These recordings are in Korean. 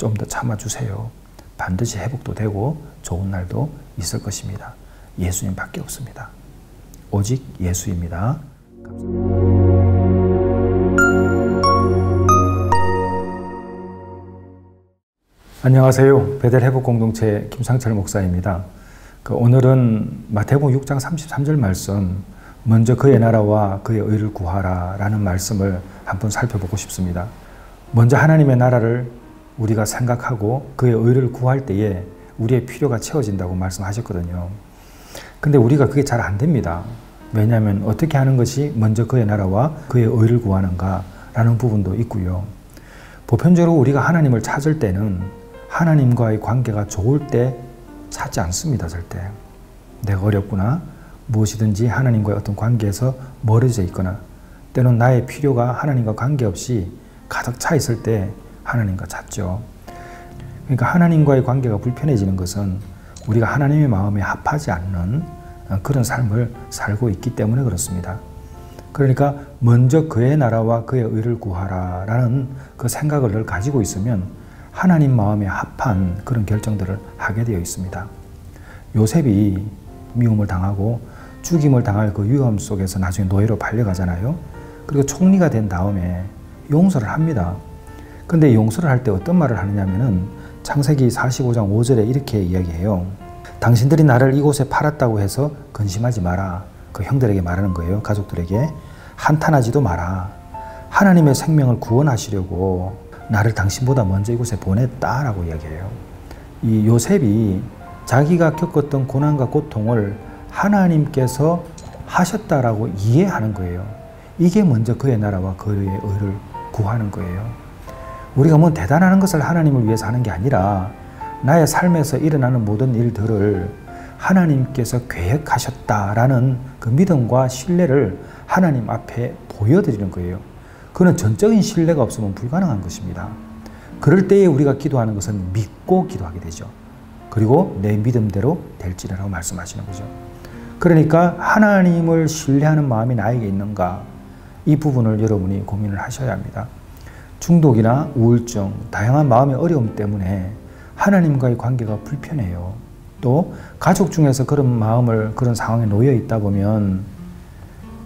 좀 더 참아주세요. 반드시 회복도 되고 좋은 날도 있을 것입니다. 예수님밖에 없습니다. 오직 예수입니다. 감사합니다. 안녕하세요. 베델회복공동체 김상철 목사입니다. 오늘은 마태복음 6장 33절 말씀, 먼저 그의 나라와 그의 의를 구하라 라는 말씀을 한번 살펴보고 싶습니다. 먼저 하나님의 나라를 우리가 생각하고 그의 의를 구할 때에 우리의 필요가 채워진다고 말씀하셨거든요. 근데 우리가 그게 잘 안 됩니다. 왜냐하면 어떻게 하는 것이 먼저 그의 나라와 그의 의를 구하는가 라는 부분도 있고요. 보편적으로 우리가 하나님을 찾을 때는 하나님과의 관계가 좋을 때 찾지 않습니다. 절대. 내가 어렵구나, 무엇이든지 하나님과의 어떤 관계에서 멀어져 있거나 때로는 나의 필요가 하나님과 관계없이 가득 차 있을 때 하나님과 찾죠. 그러니까 하나님과의 관계가 불편해지는 것은 우리가 하나님의 마음에 합하지 않는 그런 삶을 살고 있기 때문에 그렇습니다. 그러니까 먼저 그의 나라와 그의 의를 구하라 라는 그 생각을 늘 가지고 있으면 하나님 마음에 합한 그런 결정들을 하게 되어 있습니다. 요셉이 미움을 당하고 죽임을 당할 그 위험 속에서 나중에 노예로 팔려가잖아요. 그리고 총리가 된 다음에 용서를 합니다. 근데 용서를 할 때 어떤 말을 하느냐면은 창세기 45장 5절에 이렇게 이야기해요. 당신들이 나를 이곳에 팔았다고 해서 근심하지 마라. 그 형들에게 말하는 거예요. 가족들에게. 한탄하지도 마라. 하나님의 생명을 구원하시려고 나를 당신보다 먼저 이곳에 보냈다라고 이야기해요. 이 요셉이 자기가 겪었던 고난과 고통을 하나님께서 하셨다라고 이해하는 거예요. 이게 먼저 그의 나라와 그의 의를 구하는 거예요. 우리가 뭐 대단한 것을 하나님을 위해서 하는 게 아니라 나의 삶에서 일어나는 모든 일들을 하나님께서 계획하셨다라는 그 믿음과 신뢰를 하나님 앞에 보여드리는 거예요. 그는 전적인 신뢰가 없으면 불가능한 것입니다. 그럴 때에 우리가 기도하는 것은 믿고 기도하게 되죠. 그리고 내 믿음대로 될지라고 말씀하시는 거죠. 그러니까 하나님을 신뢰하는 마음이 나에게 있는가, 이 부분을 여러분이 고민을 하셔야 합니다. 중독이나 우울증, 다양한 마음의 어려움 때문에 하나님과의 관계가 불편해요. 또 가족 중에서 그런 마음을, 그런 상황에 놓여 있다 보면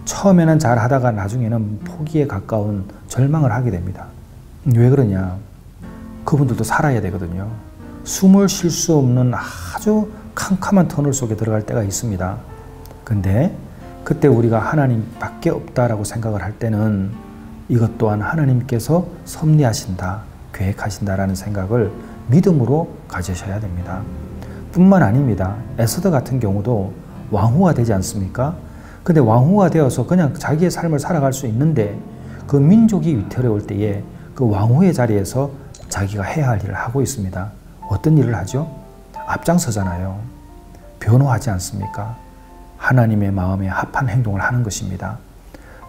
처음에는 잘 하다가 나중에는 포기에 가까운 절망을 하게 됩니다. 왜 그러냐? 그분들도 살아야 되거든요. 숨을 쉴 수 없는 아주 캄캄한 터널 속에 들어갈 때가 있습니다. 근데 그때 우리가 하나님밖에 없다라고 생각을 할 때는 이것 또한 하나님께서 섭리하신다, 계획하신다라는 생각을 믿음으로 가지셔야 됩니다. 뿐만 아닙니다. 에스더 같은 경우도 왕후가 되지 않습니까? 근데 왕후가 되어서 그냥 자기의 삶을 살아갈 수 있는데 그 민족이 위태로울 때에 그 왕후의 자리에서 자기가 해야 할 일을 하고 있습니다. 어떤 일을 하죠? 앞장서잖아요. 변호하지 않습니까? 하나님의 마음에 합한 행동을 하는 것입니다.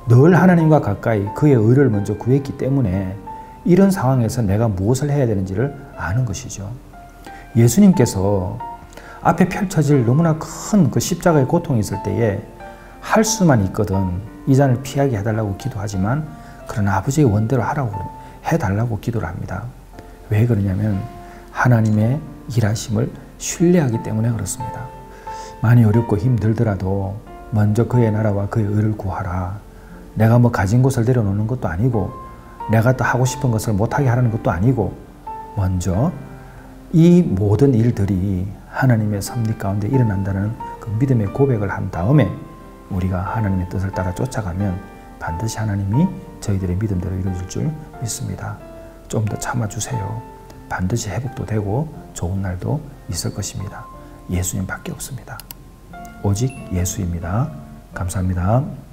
늘 하나님과 가까이 그의 의를 먼저 구했기 때문에 이런 상황에서 내가 무엇을 해야 되는지를 아는 것이죠. 예수님께서 앞에 펼쳐질 너무나 큰 그 십자가의 고통이 있을 때에 할 수만 있거든 이 잔을 피하게 해달라고 기도하지만 그러나 아버지의 원대로 하라고 해달라고 기도를 합니다. 왜 그러냐면 하나님의 일하심을 신뢰하기 때문에 그렇습니다. 많이 어렵고 힘들더라도 먼저 그의 나라와 그의 의를 구하라. 내가 뭐 가진 것을 내려놓는 것도 아니고 내가 또 하고 싶은 것을 못하게 하라는 것도 아니고 먼저 이 모든 일들이 하나님의 섭리 가운데 일어난다는 그 믿음의 고백을 한 다음에 우리가 하나님의 뜻을 따라 쫓아가면 반드시 하나님이 저희들의 믿음대로 이루어질 줄 믿습니다. 좀 더 참아주세요. 반드시 회복도 되고 좋은 날도 있을 것입니다. 예수님밖에 없습니다. 오직 예수입니다. 감사합니다.